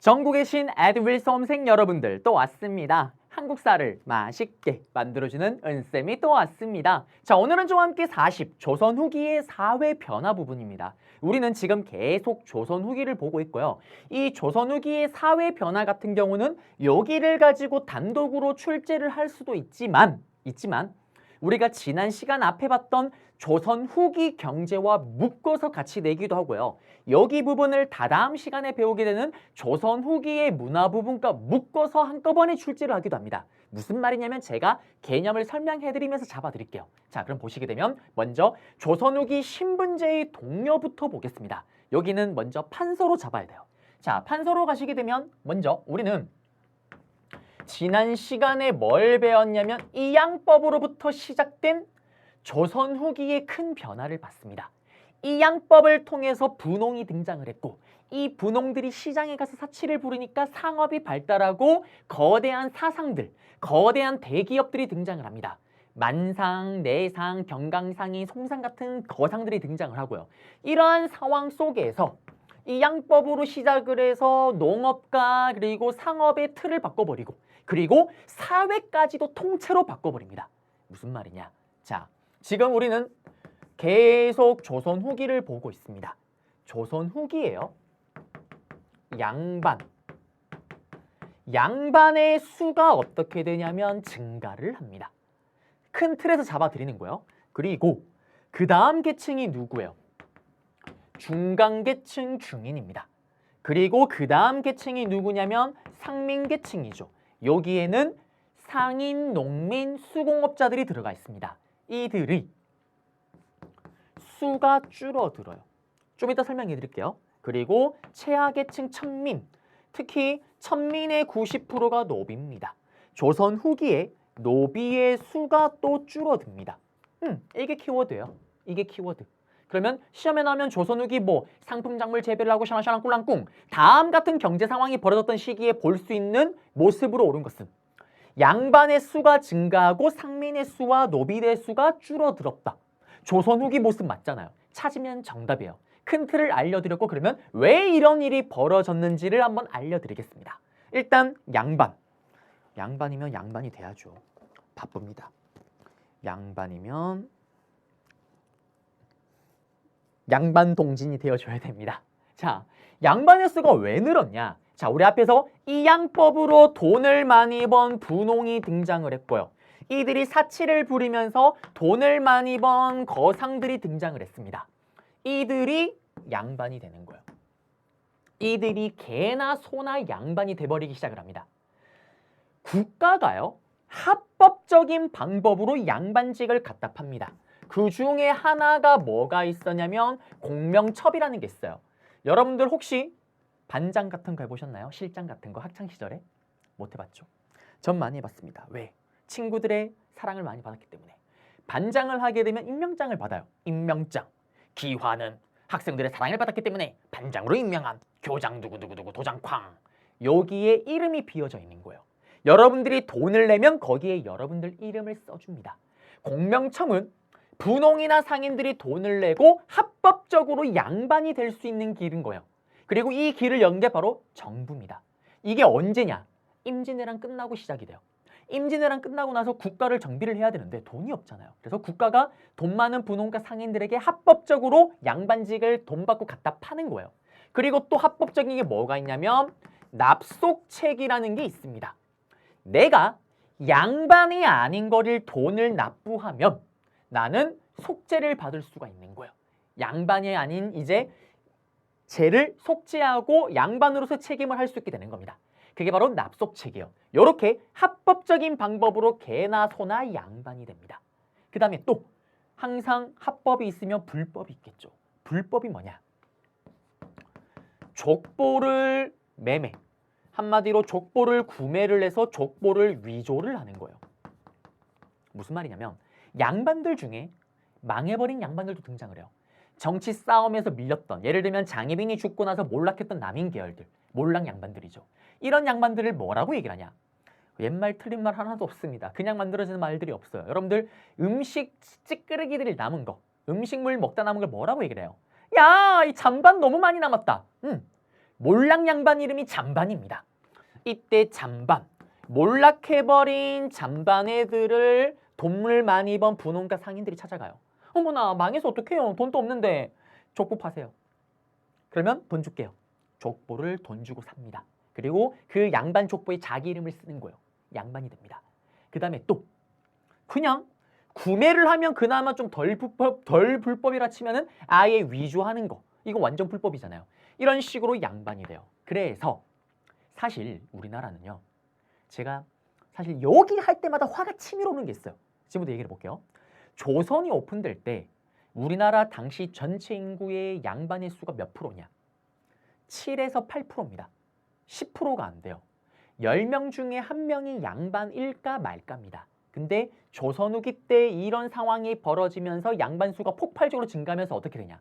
전국에 계신 에드윌 수험생 여러분들 또 왔습니다. 한국사를 맛있게 만들어주는 은쌤이 또 왔습니다. 자, 오늘은 저와 함께 40, 조선 후기의 사회 변화 부분입니다. 우리는 지금 계속 조선 후기를 보고 있고요. 이 조선 후기의 사회 변화 같은 경우는 여기를 가지고 단독으로 출제를 할 수도 있지만 우리가 지난 시간 앞에 봤던 조선 후기 경제와 묶어서 같이 내기도 하고요. 여기 부분을 다다음 시간에 배우게 되는 조선 후기의 문화 부분과 묶어서 한꺼번에 출제를 하기도 합니다. 무슨 말이냐면 제가 개념을 설명해드리면서 잡아드릴게요. 자, 그럼 보시게 되면 먼저 조선 후기 신분제의 동료부터 보겠습니다. 여기는 먼저 판서로 잡아야 돼요. 자, 판서로 가시게 되면 먼저 우리는 지난 시간에 뭘 배웠냐면 이양법으로부터 시작된 조선 후기의 큰 변화를 봤습니다. 이양법을 통해서 분홍이 등장을 했고 이 분홍들이 시장에 가서 사치를 부리니까 상업이 발달하고 거대한 사상들, 거대한 대기업들이 등장을 합니다. 만상, 내상, 경강상이, 송상 같은 거상들이 등장을 하고요. 이러한 상황 속에서 이 양법으로 시작을 해서 농업과 그리고 상업의 틀을 바꿔버리고 그리고 사회까지도 통째로 바꿔버립니다. 무슨 말이냐? 자, 지금 우리는 계속 조선 후기를 보고 있습니다. 조선 후기예요. 양반. 양반의 수가 어떻게 되냐면 증가를 합니다. 큰 틀에서 잡아드리는 거예요. 그리고 그 다음 계층이 누구예요? 중간계층 중인입니다. 그리고 그 다음 계층이 누구냐면 상민계층이죠. 여기에는 상인, 농민, 수공업자들이 들어가 있습니다. 이들이 수가 줄어들어요. 좀 이따 설명해 드릴게요. 그리고 최하계층 천민, 특히 천민의 90%가 노비입니다. 조선 후기에 노비의 수가 또 줄어듭니다. 이게 키워드예요. 이게 키워드. 그러면 시험에 나오면 조선 후기 뭐 상품 작물 재배를 하고 샤랑샤랑 꿀랑꿍 다음 같은 경제 상황이 벌어졌던 시기에 볼 수 있는 모습으로 오른 것은 양반의 수가 증가하고 상민의 수와 노비의 수가 줄어들었다. 조선 후기 모습 맞잖아요. 찾으면 정답이에요. 큰 틀을 알려드렸고 그러면 왜 이런 일이 벌어졌는지를 한번 알려드리겠습니다. 일단 양반. 양반이면 양반이 돼야죠. 바쁩니다. 양반이면 양반 동진이 되어줘야 됩니다. 자, 양반의 수가 왜 늘었냐? 자, 우리 앞에서 이양법으로 돈을 많이 번 분홍이 등장을 했고요. 이들이 사치를 부리면서 돈을 많이 번 거상들이 등장을 했습니다. 이들이 양반이 되는 거예요. 이들이 개나 소나 양반이 돼버리기 시작을 합니다. 국가가요, 합법적인 방법으로 양반직을 갖다 팝니다. 그 중에 하나가 뭐가 있었냐면 공명첩이라는 게 있어요. 여러분들 혹시 반장 같은 거 해보셨나요? 실장 같은 거 학창시절에? 못 해봤죠? 전 많이 해봤습니다. 왜? 친구들의 사랑을 많이 받았기 때문에. 반장을 하게 되면 임명장을 받아요. 임명장. 기화는 학생들의 사랑을 받았기 때문에 반장으로 임명한 교장 누구누구누구 도장 쾅. 여기에 이름이 비어져 있는 거예요. 여러분들이 돈을 내면 거기에 여러분들 이름을 써줍니다. 공명청은 분홍이나 상인들이 돈을 내고 합법적으로 양반이 될 수 있는 길인 거예요. 그리고 이 길을 연 게 바로 정부입니다. 이게 언제냐? 임진왜란 끝나고 시작이 돼요. 임진왜란 끝나고 나서 국가를 정비를 해야 되는데 돈이 없잖아요. 그래서 국가가 돈 많은 분홍과 상인들에게 합법적으로 양반직을 돈 받고 갖다 파는 거예요. 그리고 또 합법적인 게 뭐가 있냐면 납속책이라는 게 있습니다. 내가 양반이 아닌 거를 돈을 납부하면 나는 속죄를 받을 수가 있는 거예요. 양반이 아닌 이제 죄를 속죄하고 양반으로서 책임을 할 수 있게 되는 겁니다. 그게 바로 납속책이에요. 이렇게 합법적인 방법으로 개나 소나 양반이 됩니다. 그 다음에 또 항상 합법이 있으면 불법이 있겠죠. 불법이 뭐냐? 족보를 매매. 한마디로 족보를 구매를 해서 족보를 위조를 하는 거예요. 무슨 말이냐면 양반들 중에 망해버린 양반들도 등장을 해요. 정치 싸움에서 밀렸던, 예를 들면 장혜빈이 죽고 나서 몰락했던 남인 계열들, 몰락 양반들이죠. 이런 양반들을 뭐라고 얘기를 하냐? 옛말 틀린 말 하나도 없습니다. 그냥 만들어지는 말들이 없어요. 여러분들 음식 찌끄레기들이 남은 거, 음식물 먹다 남은 걸 뭐라고 얘기를 해요? 야, 이 잔반 너무 많이 남았다. 몰락 양반 이름이 잠반입니다. 이때 잠반, 몰락해버린 잠반 애들을 돈을 많이 번 분홍가 상인들이 찾아가요. 어머나 망해서 어떡해요. 돈도 없는데 족보 파세요. 그러면 돈 줄게요. 족보를 돈 주고 삽니다. 그리고 그 양반 족보에 자기 이름을 쓰는 거예요. 양반이 됩니다. 그 다음에 또 그냥 구매를 하면 그나마 좀 덜 불법이라 치면은 아예 위조하는 거. 이거 완전 불법이잖아요. 이런 식으로 양반이 돼요. 그래서 사실 우리나라는요. 제가 사실 여기 할 때마다 화가 치밀어 오는 게 있어요. 지금부터 얘기를 해볼게요. 조선이 오픈될 때 우리나라 당시 전체 인구의 양반의 수가 몇 프로냐? 7에서 8%입니다. 10%가 안 돼요. 10명 중에 1명이 양반일까 말까입니다. 근데 조선 후기 때 이런 상황이 벌어지면서 양반 수가 폭발적으로 증가하면서 어떻게 되냐?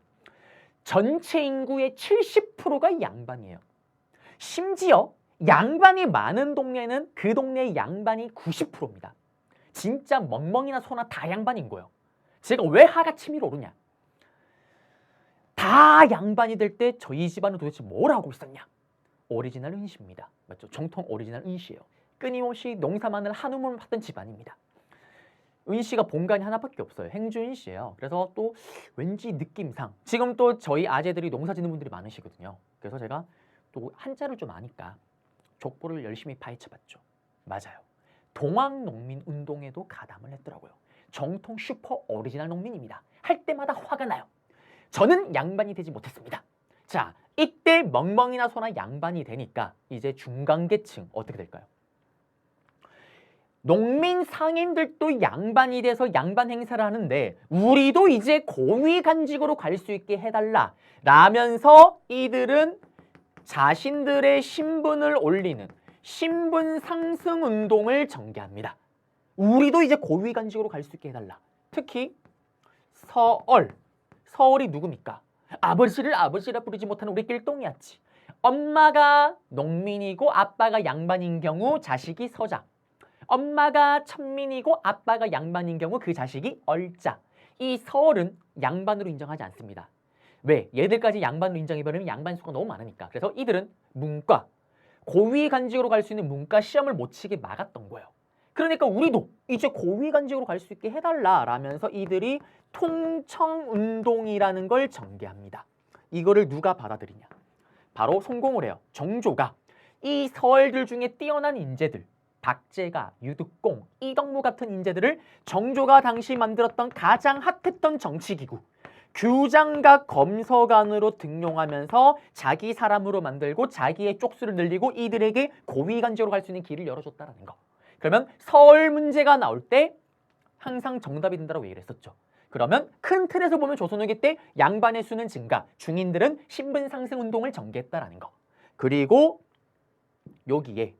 전체 인구의 70%가 양반이에요. 심지어 양반이 많은 동네는 그 동네의 양반이 90%입니다. 진짜 멍멍이나 소나 다 양반인 거예요. 제가 왜 화가 치밀어 오르냐? 다 양반이 될 때 저희 집안은 도대체 뭘 하고 있었냐? 오리지널 은시입니다. 맞죠? 정통 오리지널 은시예요. 끊임없이 농사만을 한 우물 하던 집안입니다. 은씨가 본관이 하나밖에 없어요. 행주 은씨예요. 그래서 또 왠지 느낌상 지금 또 저희 아재들이 농사 짓는 분들이 많으시거든요. 그래서 제가 또 한자를 좀 아니까 족보를 열심히 파헤쳐봤죠. 맞아요. 동학농민운동에도 가담을 했더라고요. 정통 슈퍼 오리지널 농민입니다. 할 때마다 화가 나요. 저는 양반이 되지 못했습니다. 자, 이때 멍멍이나 소나 양반이 되니까 이제 중간계층 어떻게 될까요? 농민 상인들도 양반이 돼서 양반 행사를 하는데 우리도 이제 고위간직으로 갈 수 있게 해달라 라면서 이들은 자신들의 신분을 올리는 신분 상승 운동을 전개합니다. 우리도 이제 고위간직으로 갈 수 있게 해달라. 특히 서얼이 누굽니까? 아버지를 아버지라 부르지 못하는 우리 길동이었지. 엄마가 농민이고 아빠가 양반인 경우 자식이 서자. 엄마가 천민이고 아빠가 양반인 경우 그 자식이 얼자. 이 서얼은 양반으로 인정하지 않습니다. 왜? 얘들까지 양반으로 인정해버리면 양반 수가 너무 많으니까. 그래서 이들은 문과, 고위간직으로 갈 수 있는 문과 시험을 못 치게 막았던 거예요. 그러니까 우리도 이제 고위간직으로 갈 수 있게 해달라라면서 이들이 통청운동이라는 걸 전개합니다. 이거를 누가 받아들이냐? 바로 성공을 해요. 정조가 이 서얼들 중에 뛰어난 인재들, 박제가, 유득공, 이덕무 같은 인재들을 정조가 당시 만들었던 가장 핫했던 정치기구 규장각 검서관으로 등용하면서 자기 사람으로 만들고 자기의 쪽수를 늘리고 이들에게 고위간직으로 갈 수 있는 길을 열어줬다는 거. 그러면 서울 문제가 나올 때 항상 정답이 된다고 얘기를 했었죠. 그러면 큰 틀에서 보면 조선후기 때 양반의 수는 증가, 중인들은 신분 상승 운동을 전개했다라는 거. 그리고 여기에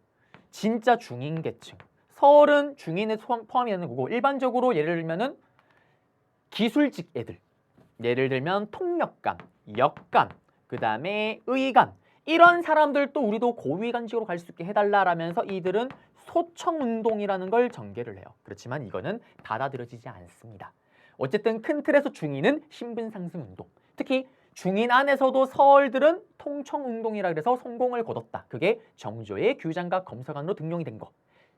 진짜 중인계층, 서울은 중인에 포함이 되는 거고 일반적으로 예를 들면은 기술직 애들, 예를 들면 통역관, 역관, 그 다음에 의관 이런 사람들도 우리도 고위간직으로 갈 수 있게 해달라라면서 이들은 소청운동이라는 걸 전개를 해요. 그렇지만 이거는 받아들여지지 않습니다. 어쨌든 큰 틀에서 중인은 신분상승운동, 특히 중인 안에서도 서얼들은 통청운동이라 그래서 성공을 거뒀다. 그게 정조의 규장각 검서관으로 등용이 된 거.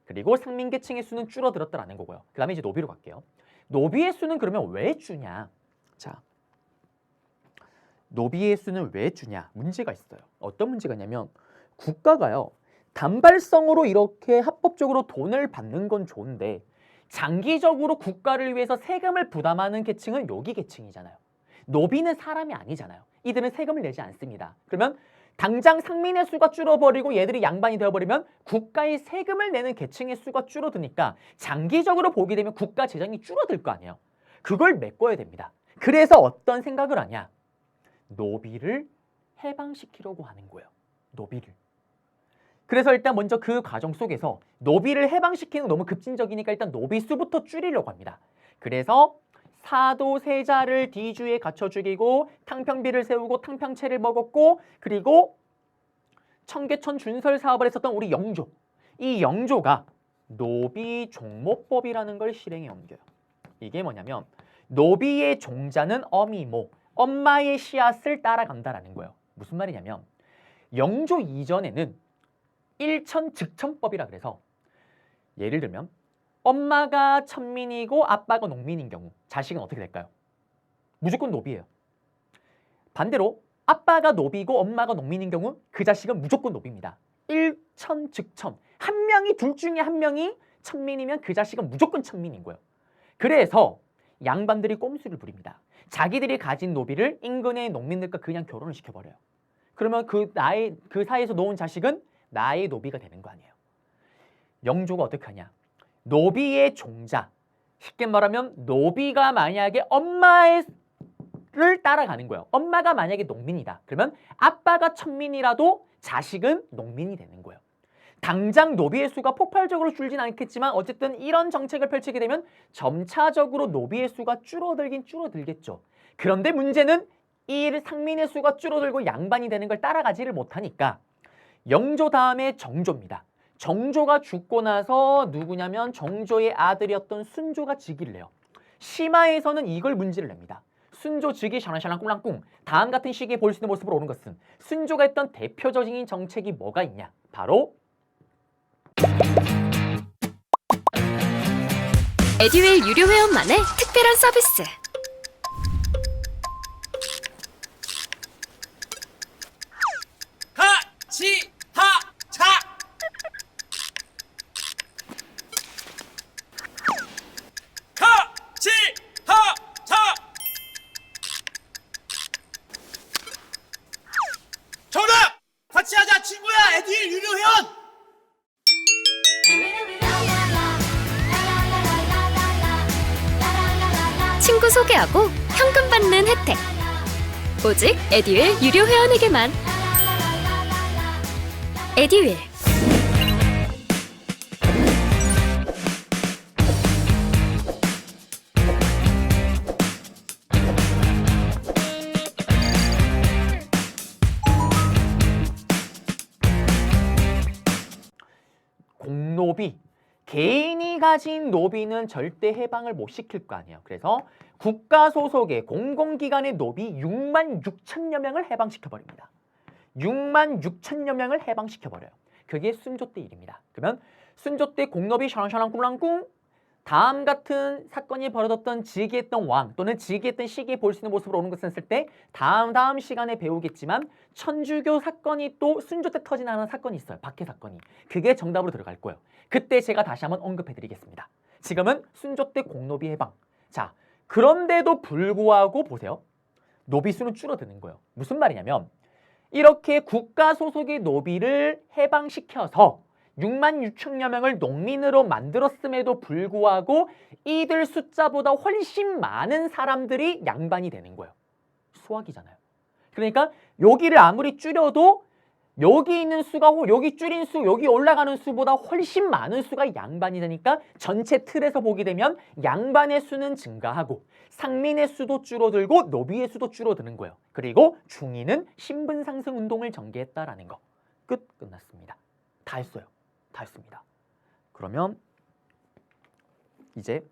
그리고 상민계층의 수는 줄어들었다라는 거고요. 그 다음에 이제 노비로 갈게요. 노비의 수는 그러면 왜 주냐? 자, 노비의 수는 왜 주냐? 문제가 있어요. 어떤 문제가 있냐면 국가가요. 단발성으로 이렇게 합법적으로 돈을 받는 건 좋은데 장기적으로 국가를 위해서 세금을 부담하는 계층은 여기 계층이잖아요. 노비는 사람이 아니잖아요. 이들은 세금을 내지 않습니다. 그러면 당장 상민의 수가 줄어버리고 얘들이 양반이 되어버리면 국가의 세금을 내는 계층의 수가 줄어드니까 장기적으로 보게 되면 국가 재정이 줄어들 거 아니에요. 그걸 메꿔야 됩니다. 그래서 어떤 생각을 하냐? 노비를 해방시키려고 하는 거예요. 노비를. 그래서 일단 먼저 그 과정 속에서 노비를 해방시키는 거 너무 급진적이니까 일단 노비 수부터 줄이려고 합니다. 그래서 사도세자를 뒤주에 갖춰 죽이고 탕평비를 세우고 탕평채를 먹었고 그리고 청계천 준설 사업을 했었던 우리 영조. 이 영조가 노비 종모법이라는 걸 실행에 옮겨요. 이게 뭐냐면 노비의 종자는 어미모, 엄마의 씨앗을 따라간다라는 거예요. 무슨 말이냐면 영조 이전에는 일천즉천법이라 그래서 예를 들면 엄마가 천민이고 아빠가 농민인 경우 자식은 어떻게 될까요? 무조건 노비예요. 반대로 아빠가 노비고 엄마가 농민인 경우 그 자식은 무조건 노비입니다. 일천즉천. 한 명이 둘 중에 한 명이 천민이면 그 자식은 무조건 천민인 거예요. 그래서 양반들이 꼼수를 부립니다. 자기들이 가진 노비를 인근의 농민들과 그냥 결혼을 시켜버려요. 그러면 그 사이에서 놓은 자식은 나의 노비가 되는 거 아니에요. 영조가 어떻게 하냐? 노비의 종자. 쉽게 말하면 노비가 만약에 엄마를 따라가는 거예요. 엄마가 만약에 농민이다. 그러면 아빠가 천민이라도 자식은 농민이 되는 거예요. 당장 노비의 수가 폭발적으로 줄진 않겠지만 어쨌든 이런 정책을 펼치게 되면 점차적으로 노비의 수가 줄어들긴 줄어들겠죠. 그런데 문제는 이 상민의 수가 줄어들고 양반이 되는 걸 따라가지를 못하니까 영조 다음에 정조입니다. 정조가 죽고 나서 누구냐면 정조의 아들이었던 순조가 즉위를 해요. 심화에서는 이걸 문제를 냅니다. 순조 즉위 샤랑샤랑 꿍랑꿍. 다음 같은 시기에 볼 수 있는 모습으로 오는 것은 순조가 했던 대표적인 정책이 뭐가 있냐? 바로 에듀윌 유료 회원만의 특별한 서비스. 하치하차 하치하차 정답! 같이 하자 친구야 에듀윌 유료 회원! 친구 소개하고 현금 받는 혜택. 오직 에듀윌 유료 회원에게만. 에듀윌. 공노비. 개인이 가진 노비는 절대 해방을 못 시킬 거 아니에요. 그래서 국가 소속의 공공기관의 노비 6만 6천여 명을 해방시켜버립니다. 6만 6천여 명을 해방시켜버려요. 그게 순조 때 일입니다. 그러면 순조 때 공노비 샤랑샤랑 꿍랑꿍 다음 같은 사건이 벌어졌던 즉위했던 왕 또는 즉위했던 시기에 볼 수 있는 모습으로 오는 것을 했을 때 다음 시간에 배우겠지만 천주교 사건이 또 순조 때 터진 하는 사건이 있어요. 박해 사건이. 그게 정답으로 들어갈 거예요. 그때 제가 다시 한번 언급해드리겠습니다. 지금은 순조 때 공노비 해방. 자, 그런데도 불구하고 보세요. 노비 수는 줄어드는 거예요. 무슨 말이냐면 이렇게 국가 소속의 노비를 해방시켜서 6만 6천여 명을 농민으로 만들었음에도 불구하고 이들 숫자보다 훨씬 많은 사람들이 양반이 되는 거예요. 수학이잖아요. 그러니까 여기를 아무리 줄여도 여기 있는 수가 여기 줄인 수, 여기 올라가는 수보다 훨씬 많은 수가 양반이 되니까 전체 틀에서 보게 되면 양반의 수는 증가하고 상민의 수도 줄어들고 노비의 수도 줄어드는 거예요. 그리고 중인은 신분 상승 운동을 전개했다라는 거. 끝났습니다. 다 했어요. 다 했습니다. 그러면 이제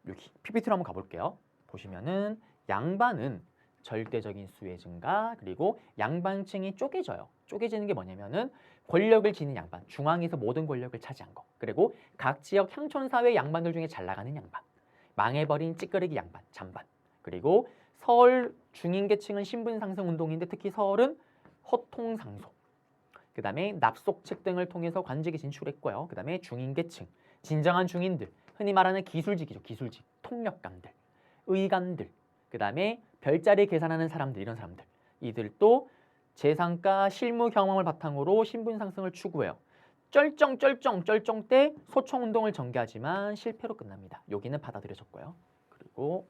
여기 PPT로 한번 가볼게요. 보시면은 양반은 절대적인 수의 증가 그리고 양반층이 쪼개져요. 쪼개지는 게 뭐냐면은 권력을 지닌 양반, 중앙에서 모든 권력을 차지한 거. 그리고 각 지역 향촌사회 양반들 중에 잘 나가는 양반, 망해버린 찌끄레기 양반, 잔반. 그리고 서울 중인계층은 신분 상승 운동인데 특히 서울은 허통상속. 그 다음에 납속책 등을 통해서 관직에 진출했고요. 그 다음에 중인계층, 진정한 중인들, 흔히 말하는 기술직이죠. 기술직, 통역관들, 의관들, 그 다음에 별자리 계산하는 사람들, 이런 사람들. 이들도 재산가, 실무 경험을 바탕으로 신분 상승을 추구해요. 쩔쩡 때 소총운동을 전개하지만 실패로 끝납니다. 여기는 받아들여졌고요. 그리고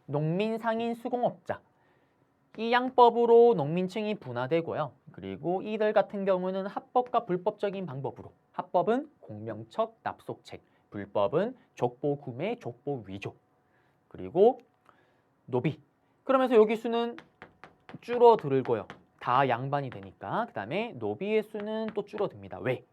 농민, 상인, 수공업자. 이 양법으로 농민층이 분화되고요. 그리고 이들 같은 경우는 합법과 불법적인 방법으로 합법은 공명척, 납속책, 불법은 족보 구매, 족보 위조. 그리고 노비. 그러면서 여기 수는 줄어들고요. 다 양반이 되니까. 그 다음에 노비의 수는 또 줄어듭니다. 왜?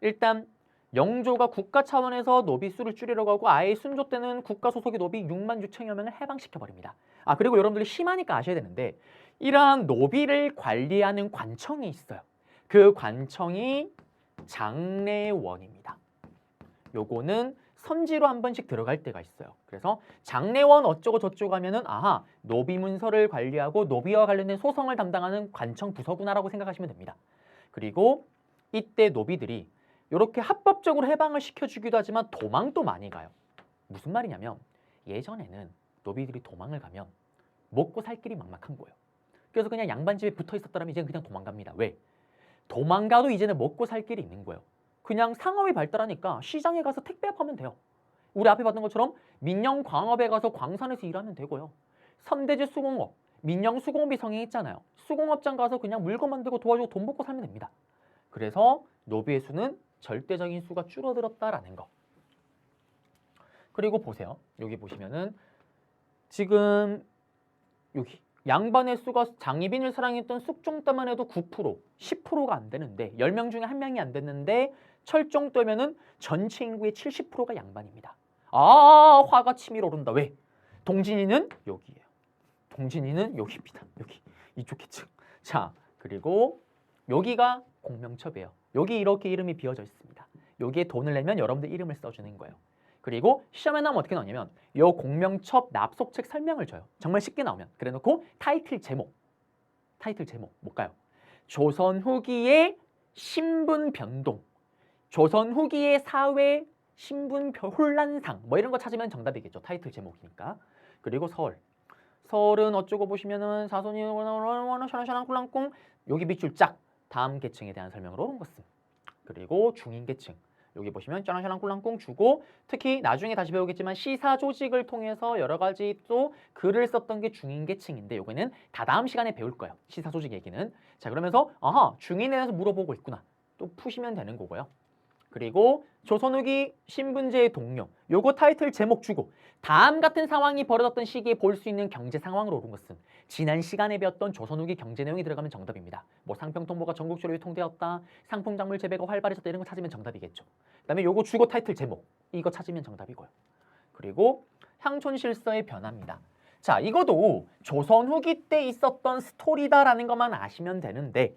일단 영조가 국가 차원에서 노비 수를 줄이려고 하고 아예 순조 때는 국가 소속의 노비 6만 6천여 명을 해방시켜버립니다. 그리고 여러분들이 심하니까 아셔야 되는데 이러한 노비를 관리하는 관청이 있어요. 그 관청이 장례원입니다. 요거는 선지로 한 번씩 들어갈 때가 있어요. 그래서 장례원 어쩌고 저쩌고 하면은 아하, 노비 문서를 관리하고 노비와 관련된 소송을 담당하는 관청 부서구나라고 생각하시면 됩니다. 그리고 이때 노비들이 이렇게 합법적으로 해방을 시켜주기도 하지만 도망도 많이 가요. 무슨 말이냐면 예전에는 노비들이 도망을 가면 먹고 살 길이 막막한 거예요. 그래서 그냥 양반집에 붙어 있었더라면 이제는 그냥 도망갑니다. 왜? 도망가도 이제는 먹고 살 길이 있는 거예요. 그냥 상업이 발달하니까 시장에 가서 택배업하면 돼요. 우리 앞에 봤던 것처럼 민영광업에 가서 광산에서 일하면 되고요. 선대지 수공업, 민영수공업이 성행했잖아요. 수공업장 가서 그냥 물건 만들고 도와주고 돈 벌고 살면 됩니다. 그래서 노비의 수는 절대적인 수가 줄어들었다라는 거. 그리고 보세요. 여기 보시면은 지금 여기 양반의 수가 장희빈을 사랑했던 숙종 때만 해도 9%, 10%가 안 되는데 10명 중에 1명이 안 됐는데 철종 때면은 전체 인구의 70%가 양반입니다. 아, 화가 치밀어 오른다. 왜? 동진이는 여기예요. 동진이는 여기입니다. 여기 이쪽 계층. 자, 그리고 여기가 공명첩이에요. 여기 이렇게 이름이 비어져 있습니다. 여기에 돈을 내면 여러분들 이름을 써주는 거예요. 그리고 시험에 나오면 어떻게 나오냐면 이 공명첩 납속책 설명을 줘요. 정말 쉽게 나오면. 그래놓고 타이틀 제목 뭘까요? 조선 후기의 신분 변동, 조선 후기의 사회 신분 혼란상 뭐 이런 거 찾으면 정답이겠죠. 타이틀 제목이니까. 그리고 서울은 어쩌고 보시면은 사손이 샤나샤나 꿀랑꿍 여기 밑줄 짝 다음 계층에 대한 설명으로 온 것은. 그리고 중인 계층 여기 보시면 샤나샤나 꿀랑꿍 주고 특히 나중에 다시 배우겠지만 시사 조직을 통해서 여러 가지 또 글을 썼던 게 중인 계층인데 요거는 다 다음 시간에 배울 거예요. 시사 조직 얘기는. 자, 그러면서 아하, 중인에 대해서 물어보고 있구나. 또 푸시면 되는 거고요. 그리고 조선 후기 신분제의 동료 요거 타이틀 제목 주고 다음 같은 상황이 벌어졌던 시기에 볼 수 있는 경제 상황으로 오른 것은 지난 시간에 배웠던 조선 후기 경제 내용이 들어가면 정답입니다. 뭐 상평통보가 전국적으로 유통되었다, 상품작물 재배가 활발해졌다 이런 거 찾으면 정답이겠죠. 그다음에 요거 주고 타이틀 제목 이거 찾으면 정답이고요. 그리고 향촌실서의 변화입니다. 자, 이것도 조선 후기 때 있었던 스토리다라는 것만 아시면 되는데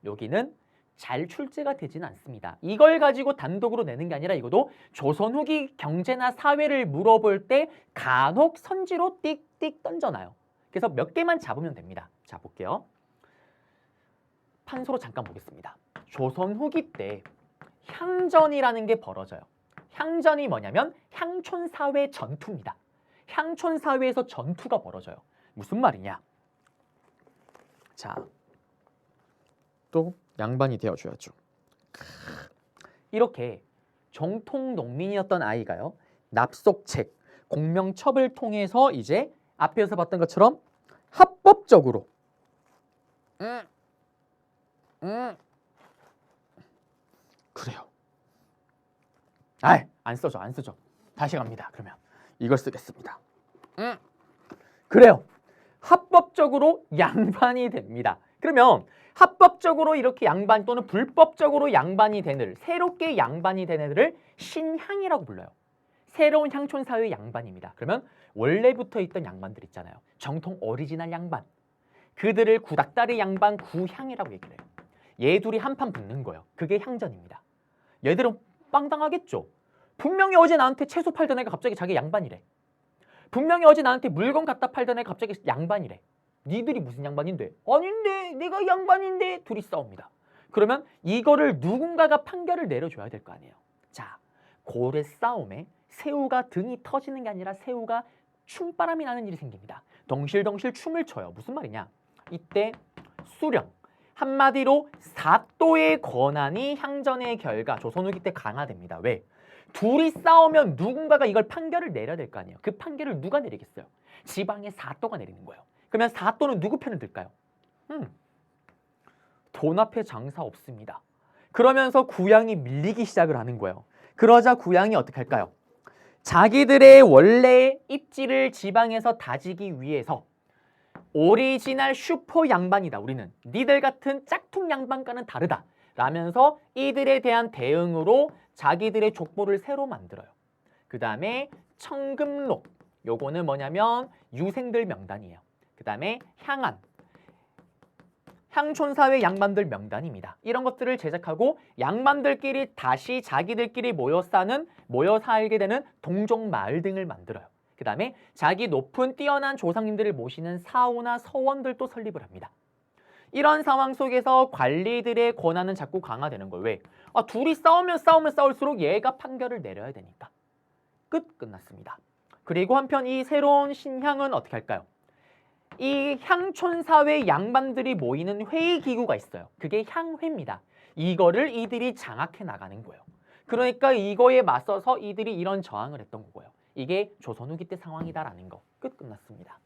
여기는 잘 출제가 되지는 않습니다. 이걸 가지고 단독으로 내는 게 아니라 이것도 조선 후기 경제나 사회를 물어볼 때 간혹 선지로 띡띡 던져놔요. 그래서 몇 개만 잡으면 됩니다. 자, 볼게요. 판소로 잠깐 보겠습니다. 조선 후기 때 향전이라는 게 벌어져요. 향전이 뭐냐면 향촌사회 전투입니다. 향촌사회에서 전투가 벌어져요. 무슨 말이냐? 자, 또 양반이 되어줘야죠. 이렇게 정통 농민이었던 아이가요. 납속책, 공명첩을 통해서 이제 앞에서 봤던 것처럼 합법적으로 그래요. 안 쓰죠. 다시 갑니다. 그러면 이걸 쓰겠습니다. 그래요. 합법적으로 양반이 됩니다. 그러면 합법적으로 이렇게 양반 또는 불법적으로 양반이 된 애들, 새롭게 양반이 된 애들을 신향이라고 불러요. 새로운 향촌사회의 양반입니다. 그러면 원래부터 있던 양반들 있잖아요. 정통 오리지널 양반. 그들을 구닥다리 양반 구향이라고 얘기를 해요. 얘 둘이 한판 붙는 거예요. 그게 향전입니다. 얘들은 빵당하겠죠. 분명히 어제 나한테 채소 팔던 애가 갑자기 자기 양반이래. 분명히 어제 나한테 물건 갖다 팔던 애가 갑자기 양반이래. 니들이 무슨 양반인데? 아닌데 내가 양반인데 둘이 싸웁니다. 그러면 이거를 누군가가 판결을 내려줘야 될 거 아니에요. 자, 고래 싸움에 새우가 등이 터지는 게 아니라 새우가 춤바람이 나는 일이 생깁니다. 덩실덩실 춤을 춰요. 무슨 말이냐? 이때 수령, 한마디로 사또의 권한이 향전의 결과 조선 후기 때 강화됩니다. 왜? 둘이 싸우면 누군가가 이걸 판결을 내려야 될 거 아니에요. 그 판결을 누가 내리겠어요? 지방의 사또가 내리는 거예요. 그러면 사또는 누구 편을 들까요? 돈 앞에 장사 없습니다. 그러면서 구양이 밀리기 시작을 하는 거예요. 그러자 구양이 어떻게 할까요? 자기들의 원래 입지를 지방에서 다지기 위해서 오리지널 슈퍼 양반이다. 우리는 니들 같은 짝퉁 양반과는 다르다. 라면서 이들에 대한 대응으로 자기들의 족보를 새로 만들어요. 그 다음에 청금록. 요거는 뭐냐면 유생들 명단이에요. 그 다음에 향안. 향촌사회 양반들 명단입니다. 이런 것들을 제작하고 양반들끼리 다시 자기들끼리 모여 살게 되는 동종 마을 등을 만들어요. 그 다음에 자기 높은 뛰어난 조상님들을 모시는 사후나 서원들도 설립을 합니다. 이런 상황 속에서 관리들의 권한은 자꾸 강화되는 거예요. 왜? 둘이 싸우면 싸울수록 얘가 판결을 내려야 되니까. 끝났습니다. 그리고 한편 이 새로운 신향은 어떻게 할까요? 이 향촌사회 양반들이 모이는 회의기구가 있어요. 그게 향회입니다. 이거를 이들이 장악해 나가는 거예요. 그러니까 이거에 맞서서 이들이 이런 저항을 했던 거고요. 이게 조선 후기 때 상황이다라는 거. 끝났습니다.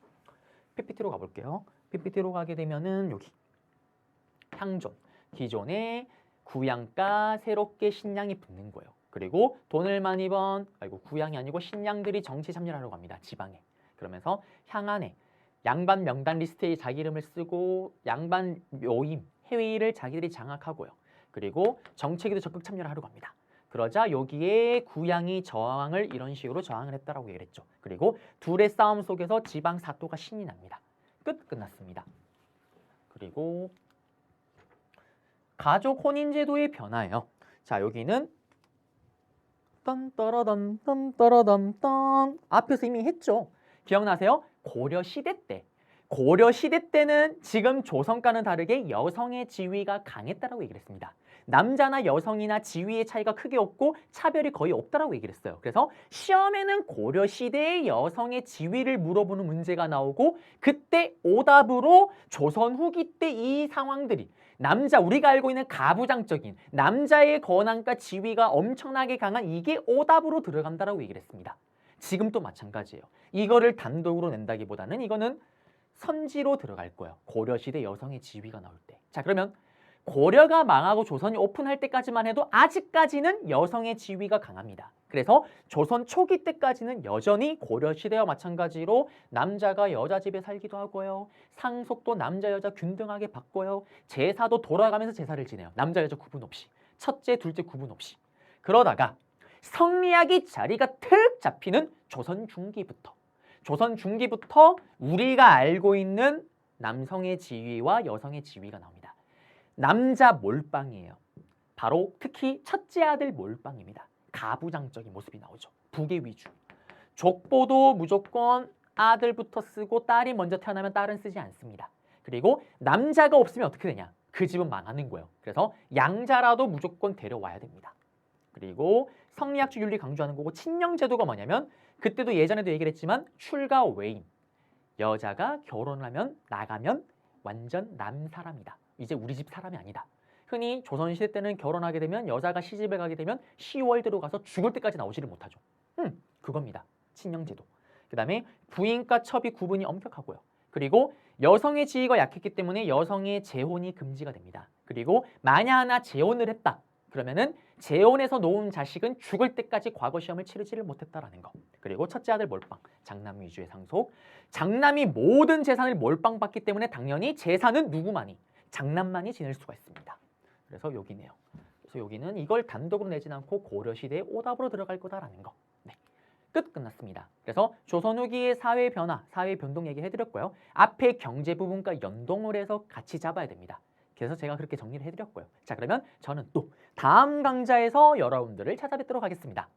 PPT로 가볼게요. PPT로 가게 되면은 여기 향존, 기존의 구양가 새롭게 신양이 붙는 거예요. 그리고 돈을 많이 번, 구양이 아니고 신양들이 정치 참여를 하려고 합니다. 지방에. 그러면서 향 안에 양반 명단 리스트에 자기 이름을 쓰고 양반 모임, 회의를 자기들이 장악하고요. 그리고 정책에도 적극 참여를 하려고 합니다. 그러자 여기에 구양이 저항을 이런 식으로 저항을 했다라고 얘기를 했죠. 그리고 둘의 싸움 속에서 지방 사토가 신이 납니다. 끝났습니다. 그리고 가족 혼인 제도의 변화예요. 자, 여기는 딴따라단 딴따라단딴 앞에서 이미 했죠. 기억나세요? 고려 시대 때는 지금 조선과는 다르게 여성의 지위가 강했다라고 얘기를 했습니다. 남자나 여성이나 지위의 차이가 크게 없고 차별이 거의 없다라고 얘기를 했어요. 그래서 시험에는 고려 시대의 여성의 지위를 물어보는 문제가 나오고 그때 오답으로 조선 후기 때 이 상황들이 우리가 알고 있는 가부장적인 남자의 권한과 지위가 엄청나게 강한 이게 오답으로 들어간다라고 얘기를 했습니다. 지금도 마찬가지예요. 이거를 단독으로 낸다기보다는 이거는 선지로 들어갈 거예요. 고려시대 여성의 지위가 나올 때. 자, 그러면 고려가 망하고 조선이 오픈할 때까지만 해도 아직까지는 여성의 지위가 강합니다. 그래서 조선 초기 때까지는 여전히 고려시대와 마찬가지로 남자가 여자 집에 살기도 하고요. 상속도 남자 여자 균등하게 받고요. 제사도 돌아가면서 제사를 지내요. 남자 여자 구분 없이. 첫째 둘째 구분 없이. 그러다가 성리학이 자리가 ทึ 잡히는 조선 중기부터 우리가 알고 있는 남성의 지위와 여성의 지위가 나옵니다. 남자 몰빵이에요. 바로 특히 첫째 아들 몰빵입니다. 가부장적인 모습이 나오죠. 부계 위주. 족보도 무조건 아들부터 쓰고 딸이 먼저 태어나면 딸은 쓰지 않습니다. 그리고 남자가 없으면 어떻게 되냐? 그 집은 망하는 거예요. 그래서 양자라도 무조건 데려와야 됩니다. 그리고 성리학적 윤리 강조하는 거고 친령제도가 뭐냐면 그때도 예전에도 얘기를 했지만 출가 외임. 여자가 결혼을 하면 나가면 완전 남 사람이다. 이제 우리 집 사람이 아니다. 흔히 조선시대 때는 결혼하게 되면 여자가 시집을 가게 되면 시월대로 가서 죽을 때까지 나오지를 못하죠. 그겁니다. 친령제도. 그 다음에 부인과 첩이 구분이 엄격하고요. 그리고 여성의 지위가 약했기 때문에 여성의 재혼이 금지가 됩니다. 그리고 만약 하나 재혼을 했다. 그러면은 재혼해서 놓은 자식은 죽을 때까지 과거 시험을 치르지를 못했다라는 거. 그리고 첫째 아들 몰빵, 장남 위주의 상속. 장남이 모든 재산을 몰빵받기 때문에 당연히 재산은 누구만이? 장남만이 지낼 수가 있습니다. 그래서 여기네요. 그래서 여기는 이걸 단독으로 내진 않고 고려시대의 오답으로 들어갈 거다라는 거. 네. 끝났습니다. 그래서 조선 후기의 사회 변화, 사회 변동 얘기 해드렸고요. 앞에 경제 부분과 연동을 해서 같이 잡아야 됩니다. 그래서 제가 그렇게 정리를 해드렸고요. 자, 그러면 저는 또 다음 강좌에서 여러분들을 찾아뵙도록 하겠습니다.